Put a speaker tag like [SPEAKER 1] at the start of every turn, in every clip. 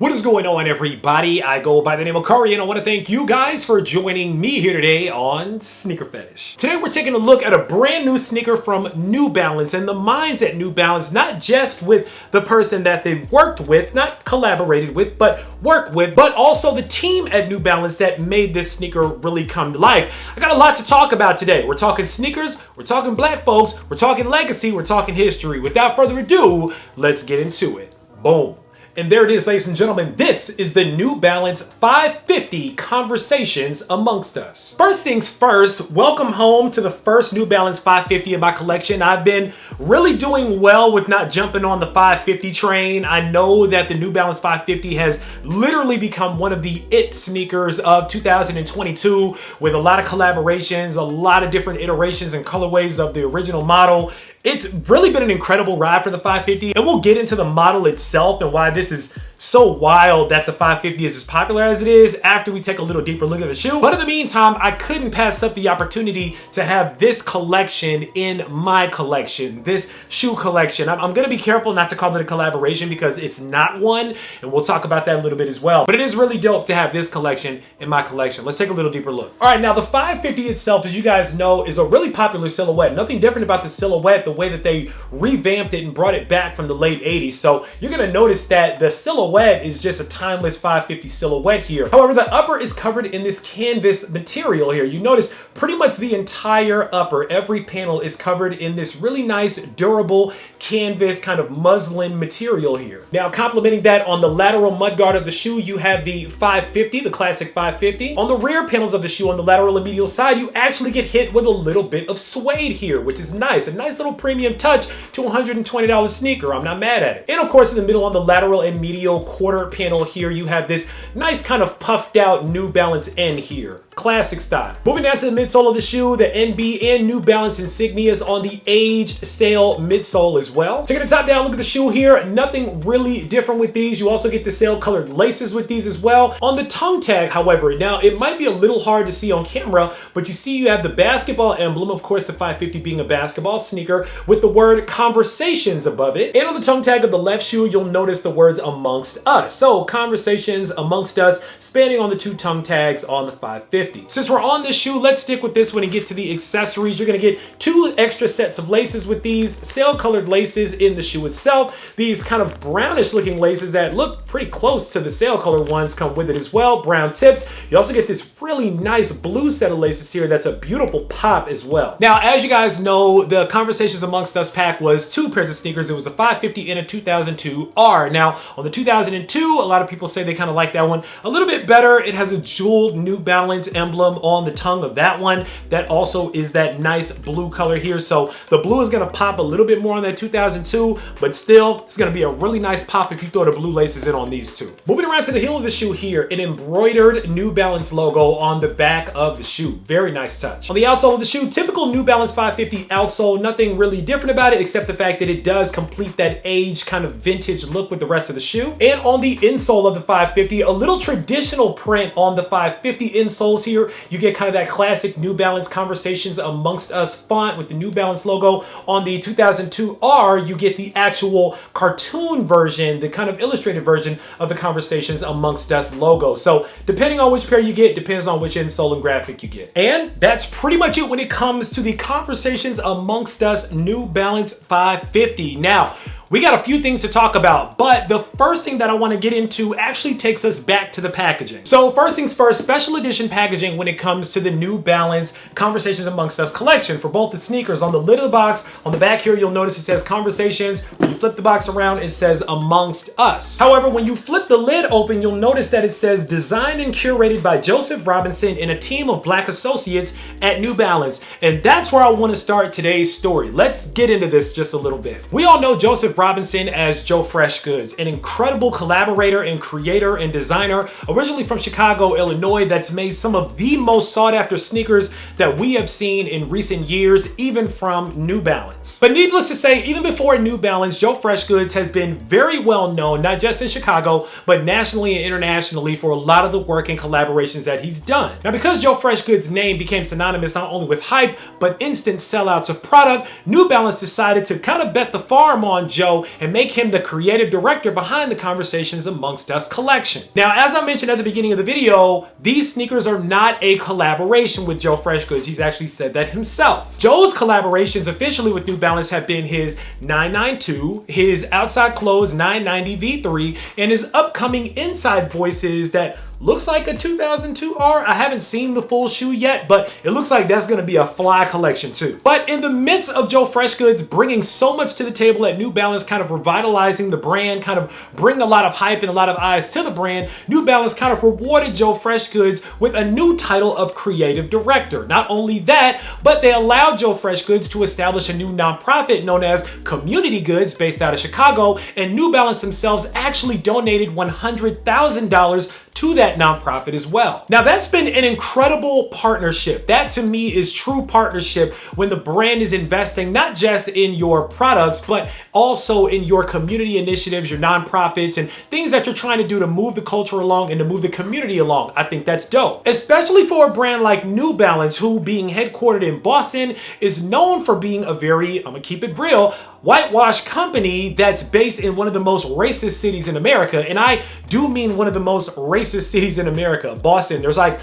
[SPEAKER 1] What is going on, everybody? I go by the name of Curry, and I want to thank you guys for joining me here today on Sneaker Fetish. Today we're taking a look at a brand new sneaker from New Balance and the minds at New Balance, not just with the person that they've worked with, not collaborated with, but worked with, but also the team at New Balance that made this sneaker really come to life. I got a lot to talk about today. We're talking sneakers, we're talking black folks, we're talking legacy, we're talking history. Without further ado, let's get into it. Boom. And there it is, ladies and gentlemen. This is the New Balance 550 Conversations Amongst Us. First things first, welcome home to the first New Balance 550 in my collection. I've been really doing well with not jumping on the 550 train. I know that the New Balance 550 has literally become one of the it sneakers of 2022 with a lot of collaborations, a lot of different iterations and colorways of the original model. It's really been an incredible ride for the 550, and we'll get into the model itself and why this is so wild that the 550 is as popular as it is after we take a little deeper look at the shoe. But in the meantime, I couldn't pass up the opportunity to have this collection in my collection, this shoe collection. I'm gonna be careful not to call it a collaboration because it's not one, and we'll talk about that a little bit as well. But it is really dope to have this collection in my collection. Let's take a little deeper look. All right, now the 550 itself, as you guys know, is a really popular silhouette. Nothing different about the silhouette, the way that they revamped it and brought it back from the late 80s. So you're gonna notice that the silhouette is just a timeless 550 silhouette here. However, the upper is covered in this canvas material here. You notice pretty much the entire upper, every panel is covered in this really nice, durable canvas kind of muslin material here. Now, complementing that on the lateral mudguard of the shoe, you have the 550, the classic 550. On the rear panels of the shoe, on the lateral and medial side, you actually get hit with a little bit of suede here, which is nice. A nice little premium touch to a $120 sneaker. I'm not mad at it. And of course, in the middle on the lateral and medial quarter panel here, you have this nice kind of puffed out New Balance N here. Classic style. Moving down to the midsole of the shoe, the NB and New Balance insignias on the age sale midsole as well. Taking a top down look at the shoe here, nothing really different with these. You also get the sale colored laces with these as well. On the tongue tag, however, now it might be a little hard to see on camera, but you see you have the basketball emblem, of course the 550 being a basketball sneaker, with the word Conversations above it. And on the tongue tag of the left shoe, you'll notice the words Amongst Us. So Conversations Amongst Us, spanning on the two tongue tags on the 550. Since we're on this shoe, let's stick with this one and get to the accessories. You're gonna get two extra sets of laces with these sale colored laces in the shoe itself. These kind of brownish looking laces that look pretty close to the sale color ones come with it as well. Brown tips. You also get this really nice blue set of laces here that's a beautiful pop as well. Now, as you guys know, the Conversations Amongst Us pack was two pairs of sneakers. It was a 550 and a 2002 R. Now, on the 2002, a lot of people say they kind of like that one a little bit better. It has a jeweled New Balance emblem on the tongue of that one. That also is that nice blue color here. So the blue is gonna pop a little bit more on that 2002, but still, it's gonna be a really nice pop if you throw the blue laces in on these two. Moving around to the heel of the shoe here, an embroidered New Balance logo on the back of the shoe. Very nice touch. On the outsole of the shoe, typical New Balance 550 outsole, nothing really different about it except the fact that it does complete that age kind of vintage look with the rest of the shoe. And on the insole of the 550, a little traditional print on the 550 insoles here. You get kind of that classic New Balance Conversations Amongst Us font with the New Balance logo. On the 2002 R, you get the actual cartoon version, the kind of illustrated version of the Conversations Amongst Us logo. So depending on which pair you get, depends on which insole and graphic you get. And that's pretty much it when it comes to the Conversations Amongst Us New Balance 550. Now, we got a few things to talk about, but the first thing that I want to get into actually takes us back to the packaging. So first things first, special edition packaging when it comes to the New Balance Conversations Amongst Us collection for both the sneakers. On the lid of the box, on the back here, you'll notice it says Conversations. When you flip the box around, it says Amongst Us. However, when you flip the lid open, you'll notice that it says designed and curated by Joseph Robinson and a team of Black associates at New Balance. And that's where I want to start today's story. Let's get into this just a little bit. We all know Joseph Robinson as Joe FreshGoods, an incredible collaborator and creator and designer, originally from Chicago, Illinois, that's made some of the most sought after sneakers that we have seen in recent years, even from New Balance. But needless to say, even before New Balance, Joe FreshGoods has been very well known, not just in Chicago, but nationally and internationally for a lot of the work and collaborations that he's done. Now, because Joe FreshGoods' name became synonymous not only with hype, but instant sellouts of product, New Balance decided to kind of bet the farm on Joe Joe and make him the creative director behind the Conversations Amongst Us collection. Now, as I mentioned at the beginning of the video, these sneakers are not a collaboration with Joe FreshGoods. He's actually said that himself. Joe's collaborations officially with New Balance have been his 992, his Outside Clothes 990 V3, and his upcoming Inside Voices that looks like a 2002R. I haven't seen the full shoe yet, but it looks like that's gonna be a fly collection too. But in the midst of Joe FreshGoods bringing so much to the table at New Balance, kind of revitalizing the brand, kind of bringing a lot of hype and a lot of eyes to the brand, New Balance kind of rewarded Joe FreshGoods with a new title of creative director. Not only that, but they allowed Joe FreshGoods to establish a new nonprofit known as Community Goods based out of Chicago, and New Balance themselves actually donated $100,000 to that nonprofit as well. Now that's been an incredible partnership. That to me is true partnership when the brand is investing not just in your products, but also in your community initiatives, your nonprofits, and things that you're trying to do to move the culture along and to move the community along. I think that's dope. Especially for a brand like New Balance, who being headquartered in Boston is known for being a very, I'm gonna keep it real, whitewash company that's based in one of the most racist cities in America. And I do mean one of the most racist cities in America, Boston. There's like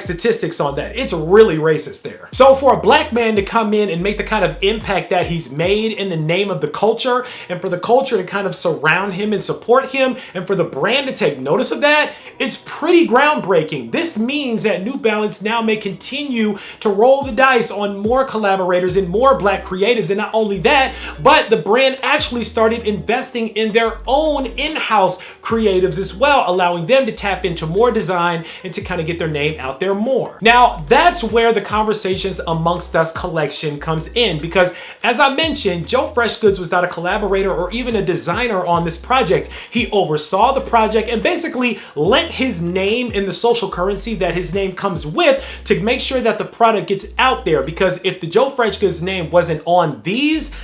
[SPEAKER 1] statistics on that. It's really racist there. So for a black man to come in and make the kind of impact that he's made in the name of the culture, and for the culture to kind of surround him and support him, and for the brand to take notice of that, it's pretty groundbreaking. This means that New Balance now may continue to roll the dice on more collaborators and more black creatives. And not only that, but the brand actually started investing in their own in-house creatives as well, allowing them to tap into more design and to kind of get their name out there more. Now, that's where the Conversations Amongst Us collection comes in, because as I mentioned, Joe FreshGoods was not a collaborator or even a designer on this project. He oversaw the project and basically lent his name in the social currency that his name comes with to make sure that the product gets out there, because if the Joe FreshGoods name wasn't on these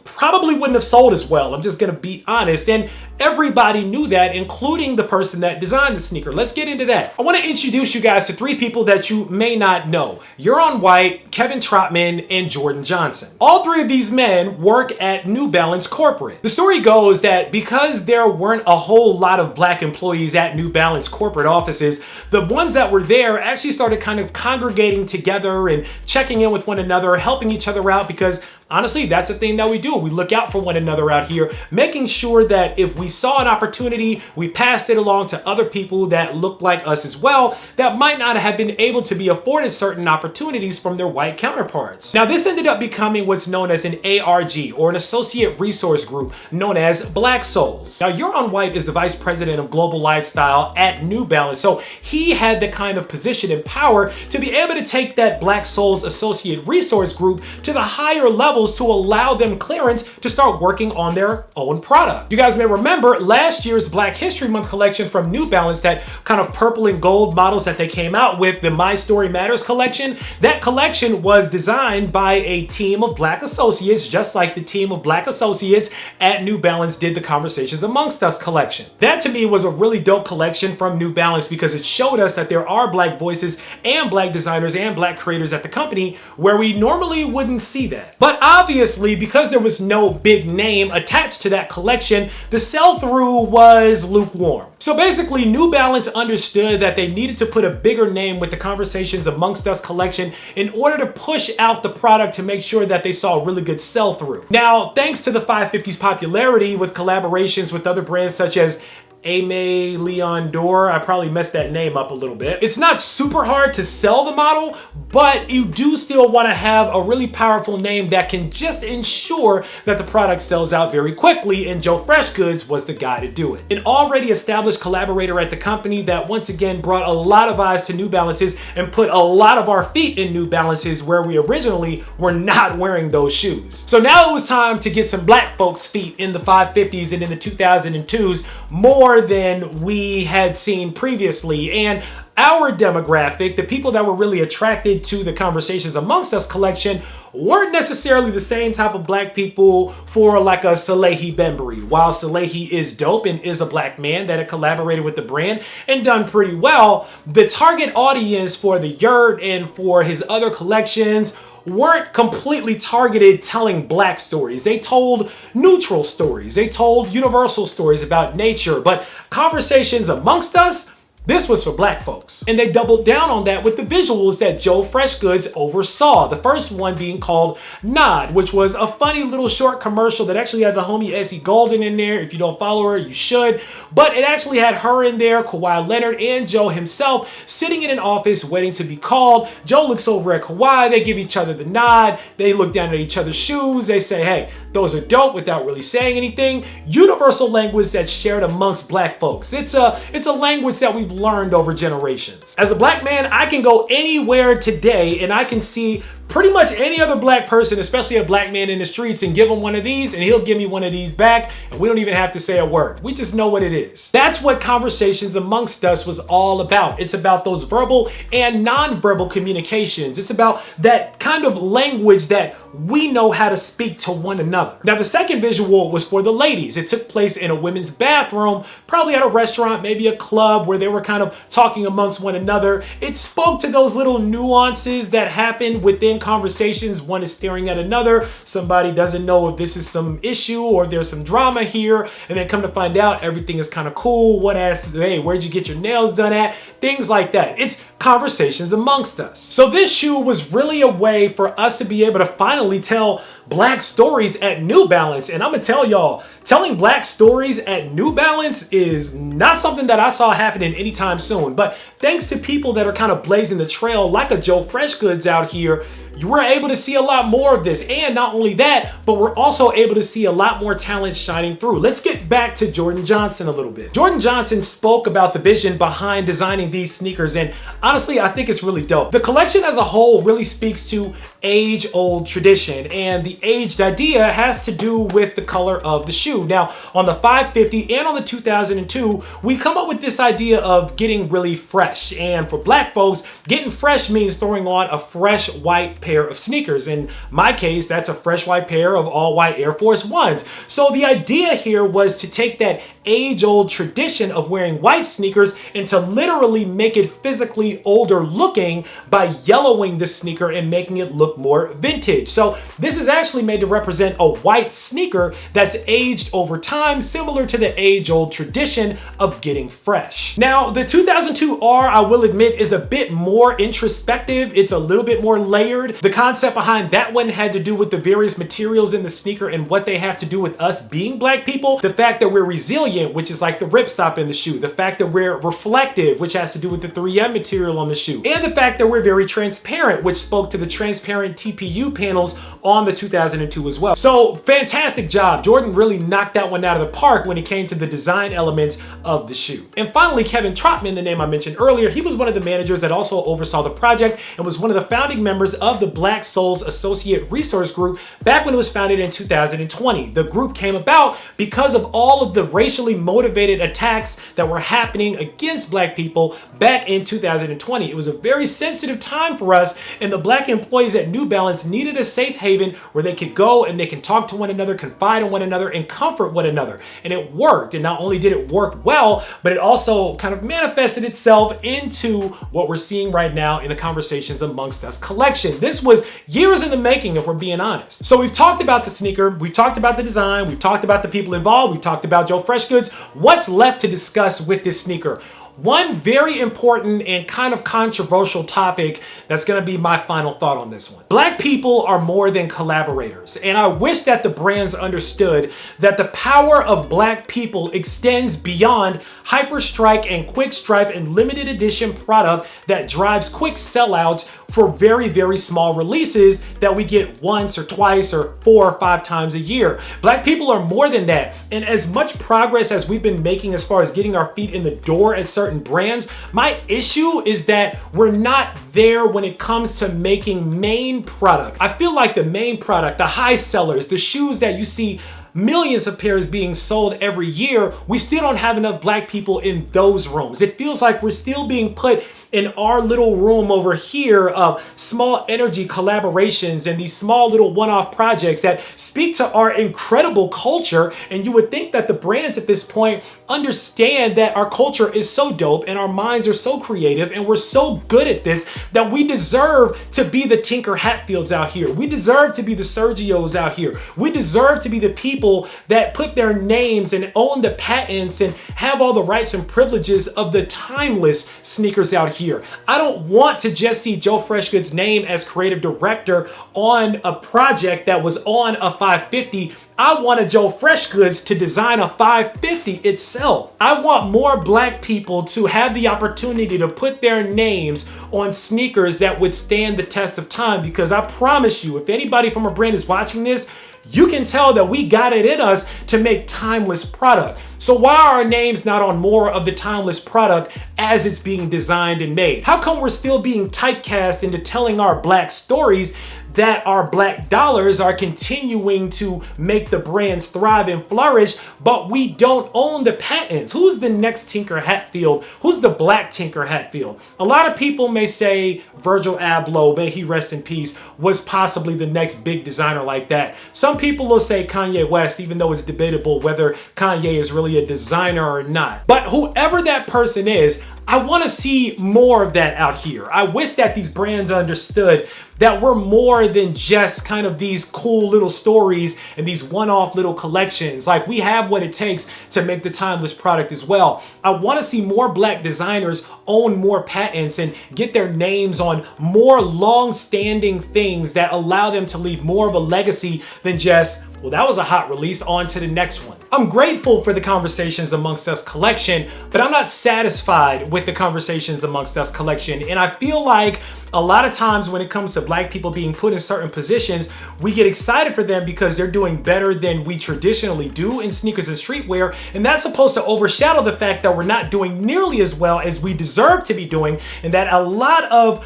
[SPEAKER 1] probably wouldn't have sold as well. I'm just gonna be honest. And everybody knew that, including the person that designed the sneaker. Let's get into that. I wanna introduce you guys to three people that you may not know. Euron White, Kevin Trotman, and Jordan Johnson. All three of these men work at New Balance corporate. The story goes that because there weren't a whole lot of black employees at New Balance corporate offices, the ones that were there actually started kind of congregating together and checking in with one another, helping each other out, because honestly, that's the thing that we do. We look out for one another out here, making sure that if we saw an opportunity, we passed it along to other people that look like us as well, that might not have been able to be afforded certain opportunities from their white counterparts. Now, this ended up becoming what's known as an ARG, or an associate resource group, known as Black Souls. Now, Euron White is the vice president of global lifestyle at New Balance, so he had the kind of position and power to be able to take that Black Souls associate resource group to the higher level to allow them clearance to start working on their own product. You guys may remember last year's Black History Month collection from New Balance, that kind of purple and gold models that they came out with, the My Story Matters collection. That collection was designed by a team of black associates, just like the team of black associates at New Balance did the Conversations Amongst Us collection. That to me was a really dope collection from New Balance, because it showed us that there are black voices and black designers and black creators at the company where we normally wouldn't see that. But obviously, because there was no big name attached to that collection, the sell-through was lukewarm. So basically, New Balance understood that they needed to put a bigger name with the Conversations Amongst Us collection in order to push out the product to make sure that they saw a really good sell-through. Now, thanks to the 550's popularity with collaborations with other brands such as Aimé Leon Dore, I probably messed that name up a little bit. It's not super hard to sell the model, but you do still want to have a really powerful name that can just ensure that the product sells out very quickly, and Joe FreshGoods was the guy to do it. An already established collaborator at the company that once again brought a lot of eyes to New Balances and put a lot of our feet in New Balances where we originally were not wearing those shoes. So now it was time to get some black folks' feet in the 550s and in the 2002s, more than we had seen previously. And our demographic, the people that were really attracted to the Conversations Amongst Us collection, weren't necessarily the same type of black people for like a Salehi Bembury. While Salehi is dope and is a black man that had collaborated with the brand and done pretty well, the target audience for the Yurt and for his other collections weren't completely targeted telling black stories. They told neutral stories. They told universal stories about nature, but conversations amongst us, this was for black folks. And they doubled down on that with the visuals that Joe FreshGoods oversaw. The first one being called Nod, which was a funny little short commercial that actually had the homie Essie Golden in there. If you don't follow her, you should. But it actually had her in there, Kawhi Leonard, and Joe himself sitting in an office waiting to be called. Joe looks over at Kawhi. They give each other the nod. They look down at each other's shoes. They say, hey, those are dope, without really saying anything. Universal language that's shared amongst black folks. It's a language that we've learned over generations. As a black man, I can go anywhere today and I can see pretty much any other black person, especially a black man in the streets, and give him one of these and he'll give me one of these back, and we don't even have to say a word. We just know what it is. That's what conversations amongst us was all about. It's about those verbal and non-verbal communications. It's about that kind of language that we know how to speak to one another. Now, the second visual was for the ladies. It took place in a women's bathroom, probably at a restaurant, maybe a club, where they were kind of talking amongst one another. It spoke to those little nuances that happen within conversations. One is staring at another. Somebody doesn't know if this is some issue or there's some drama here, and then come to find out everything is kind of cool. One asks, hey, where'd you get your nails done at? Things like that. It's conversations amongst us. So this shoe was really a way for us to be able to finally tell black stories at New Balance. And I'm gonna tell y'all, telling black stories at New Balance is not something that I saw happening anytime soon. But thanks to people that are kind of blazing the trail, like a Joe FreshGoods out here, you were able to see a lot more of this. And not only that, but we're also able to see a lot more talent shining through. Let's get back to Jordan Johnson a little bit. Jordan Johnson spoke about the vision behind designing these sneakers, and honestly, I think it's really dope. The collection as a whole really speaks to age-old tradition, and the aged idea has to do with the color of the shoe. Now, on the 550 and on the 2002, we come up with this idea of getting really fresh. And for black folks, getting fresh means throwing on a fresh white pair of sneakers. In my case, that's a fresh white pair of all white Air Force Ones. So the idea here was to take that age-old tradition of wearing white sneakers and to literally make it physically older looking by yellowing the sneaker and making it look more vintage. So this is actually made to represent a white sneaker that's aged over time, similar to the age-old tradition of getting fresh. Now, the 2002R, I will admit, is a bit more introspective. It's a little bit more layered. The concept behind that one had to do with the various materials in the sneaker and what they have to do with us being black people. The fact that we're resilient, which is like the ripstop in the shoe. The fact that we're reflective, which has to do with the 3M material on the shoe. And the fact that we're very transparent, which spoke to the transparent TPU panels on the 2002 as well. So fantastic job. Jordan really knocked that one out of the park when it came to the design elements of the shoe. And finally, Kevin Trotman, the name I mentioned earlier, he was one of the managers that also oversaw the project and was one of the founding members of the Black Souls Associate Resource Group back when it was founded in 2020. The group came about because of all of the racially motivated attacks that were happening against black people back in 2020. It was a very sensitive time for us, and the black employees at New Balance needed a safe haven where they could go and they can talk to one another, confide in one another, and comfort one another. And it worked. And not only did it work well, but it also kind of manifested itself into what we're seeing right now in the Conversations Amongst Us collection. This was years in the making, if we're being honest. So we've talked about the sneaker, we've talked about the design, we've talked about the people involved, we've talked about Joe FreshGoods. What's left to discuss with this sneaker? One very important and kind of controversial topic that's going to be my final thought on this one. Black people are more than collaborators, and I wish that the brands understood that the power of black people extends beyond hyper strike and quick stripe and limited edition product that drives quick sellouts for very, very small releases that we get once or twice or 4 or 5 times a year. Black people are more than that, and as much progress as we've been making as far as getting our feet in the door at certain brands, my issue is that we're not there when it comes to making main product. I feel like the main product, the high sellers, the shoes that you see millions of pairs being sold every year, we still don't have enough black people in those rooms. It feels like we're still being put in our little room over here of small energy collaborations and these small little one-off projects that speak to our incredible culture. And you would think that the brands at this point understand that our culture is so dope and our minds are so creative and we're so good at this that we deserve to be the Tinker Hatfields out here. We deserve to be the Sergios out here. We deserve to be the people that put their names and own the patents and have all the rights and privileges of the timeless sneakers out here. I don't want to just see Joe FreshGoods' name as creative director on a project that was on a 550. I wanted Joe FreshGoods to design a 550 itself. I want more black people to have the opportunity to put their names on sneakers that would stand the test of time, because I promise you, if anybody from a brand is watching this, you can tell that we got it in us to make timeless product. So why are our names not on more of the timeless product as it's being designed and made? How come we're still being typecast into telling our black stories that our black dollars are continuing to make the brands thrive and flourish, but we don't own the patents? Who's the next Tinker Hatfield? Who's the black Tinker Hatfield? A lot of people may say Virgil Abloh, may he rest in peace, was possibly the next big designer like that. Some people will say Kanye West, even though it's debatable whether Kanye is really a designer or not. But whoever that person is, I want to see more of that out here. I wish that these brands understood that we're more than just kind of these cool little stories and these one-off little collections. Like, we have what it takes to make the timeless product as well. I want to see more black designers own more patents and get their names on more long-standing things that allow them to leave more of a legacy than just, well, that was a hot release, on to the next one. I'm grateful for the Conversations Amongst Us collection, but I'm not satisfied with the Conversations Amongst Us collection. And I feel like a lot of times when it comes to black people being put in certain positions, we get excited for them because they're doing better than we traditionally do in sneakers and streetwear. And that's supposed to overshadow the fact that we're not doing nearly as well as we deserve to be doing, and that a lot of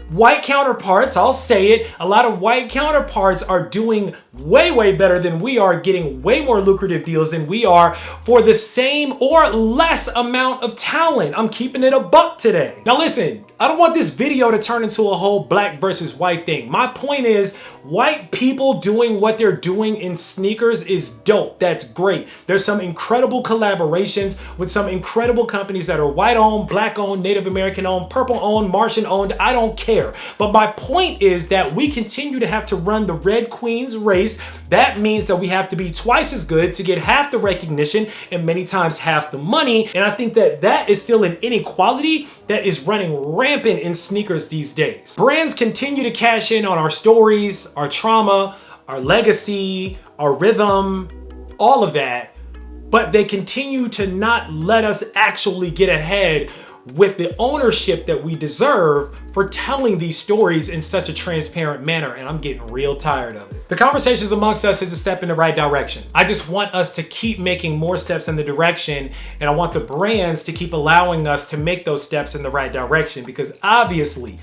[SPEAKER 1] white counterparts, I'll say it, a lot of white counterparts are doing way better than we are, getting way more lucrative deals than we are for the same or less amount of talent. I'm keeping it a buck today. Now listen, I don't want this video to turn into a whole black versus white thing. My point is, white people doing what they're doing in sneakers is dope. That's great. There's some incredible collaborations with some incredible companies that are white owned, black owned, Native American owned, purple owned, Martian owned. I don't care. But my point is that we continue to have to run the Red Queen's race. That means that we have to be twice as good to get half the recognition and many times half the money. And I think that that is still an inequality that is running rampant in sneakers these days. Brands continue to cash in on our stories, our trauma, our legacy, our rhythm, all of that, but they continue to not let us actually get ahead with the ownership that we deserve for telling these stories in such a transparent manner, and I'm getting real tired of it. The Conversations Amongst Us is a step in the right direction. I just want us to keep making more steps in the direction, and I want the brands to keep allowing us to make those steps in the right direction, because obviously,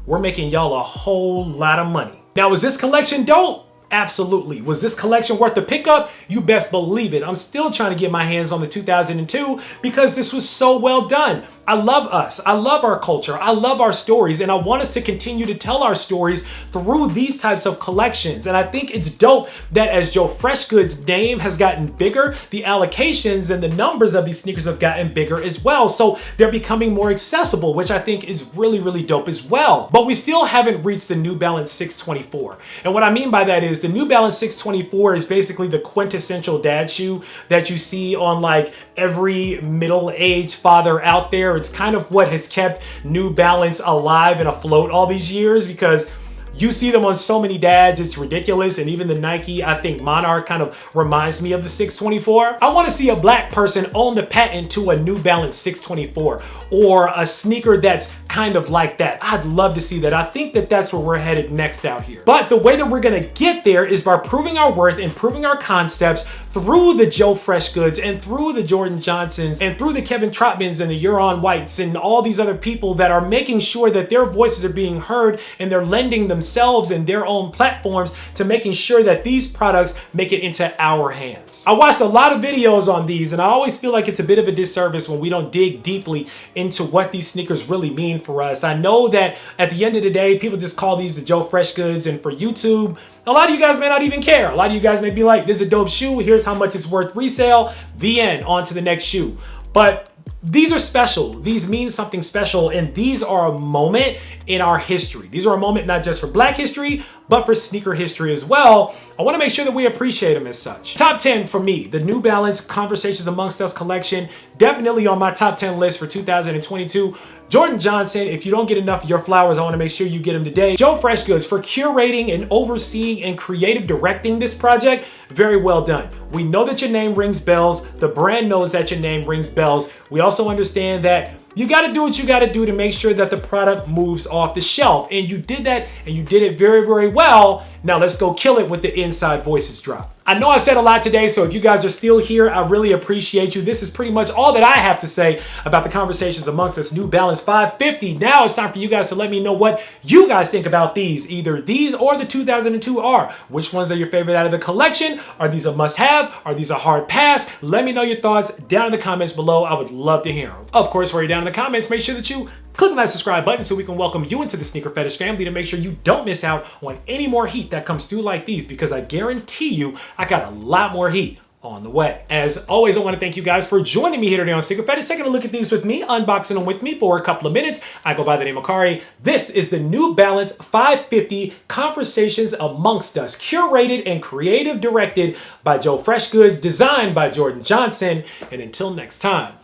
[SPEAKER 1] we're making y'all a whole lot of money. Now, is this collection dope? Absolutely. Was this collection worth the pickup? You best believe it. I'm still trying to get my hands on the 2002 because this was so well done. I love us. I love our culture. I love our stories, and I want us to continue to tell our stories through these types of collections. And I think it's dope that as Joe FreshGoods' name has gotten bigger, the allocations and the numbers of these sneakers have gotten bigger as well. So they're becoming more accessible, which I think is really dope as well. But we still haven't reached the New Balance 624. And what I mean by that is the New Balance 624 is basically the quintessential dad shoe that you see on like every middle-aged father out there. It's kind of what has kept New Balance alive and afloat all these years, because you see them on so many dads, it's ridiculous. And even the Nike, I think Monarch kind of reminds me of the 624. I want to see a black person own the patent to a New Balance 624, or a sneaker that's kind of like that. I'd love to see that. I think that that's where we're headed next out here. But the way that we're gonna get there is by proving our worth and proving our concepts through the Joe FreshGoods and through the Jordan Johnsons and through the Kevin Trotmans and the Euron Whites and all these other people that are making sure that their voices are being heard, and they're lending themselves and their own platforms to making sure that these products make it into our hands. I watched a lot of videos on these, and I always feel like it's a bit of a disservice when we don't dig deeply into what these sneakers really mean for us. I know that at the end of the day, people just call these the Joe FreshGoods, and for YouTube, a lot of you guys may not even care. A lot of you guys may be like, this is a dope shoe, here's how much it's worth resale, the end, on to the next shoe. But these are special. These mean something special, and these are a moment in our history. These are a moment not just for Black history, but for sneaker history as well. I want to make sure that we appreciate them as such. Top 10 for me, the New Balance Conversations Amongst Us collection, definitely on my top 10 list for 2022. Jordan Johnson, if you don't get enough of your flowers, I want to make sure you get them today. Joe FreshGoods for curating and overseeing and creative directing this project. Very well done. We know that your name rings bells. The brand knows that your name rings bells. We also understand that you got to do what you got to do to make sure that the product moves off the shelf. And you did that, and you did it very, very well. Now let's go kill it with the Inside Voices drop. I know I said a lot today, so if you guys are still here, I really appreciate you. This is pretty much all that I have to say about the Conversations Amongst Us New Balance 550. Now it's time for you guys to let me know what you guys think about these, either these or the 2002 R. Which ones are your favorite out of the collection? Are these a must-have? Are these a hard pass? Let me know your thoughts down in the comments below. I would love to hear them. Of course, while you're down in the comments, make sure that you click on that subscribe button so we can welcome you into the Sneaker Fetish family to make sure you don't miss out on any more heat that comes through like these, because I guarantee you I got a lot more heat on the way. As always, I want to thank you guys for joining me here today on Sneaker Fetish, taking a look at these with me, unboxing them with me for a couple of minutes. I go by the name of Kari. This is the New Balance 550 Conversations Amongst Us, curated and creative directed by Joe FreshGoods, designed by Jordan Johnson. And until next time,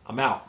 [SPEAKER 1] I'm out.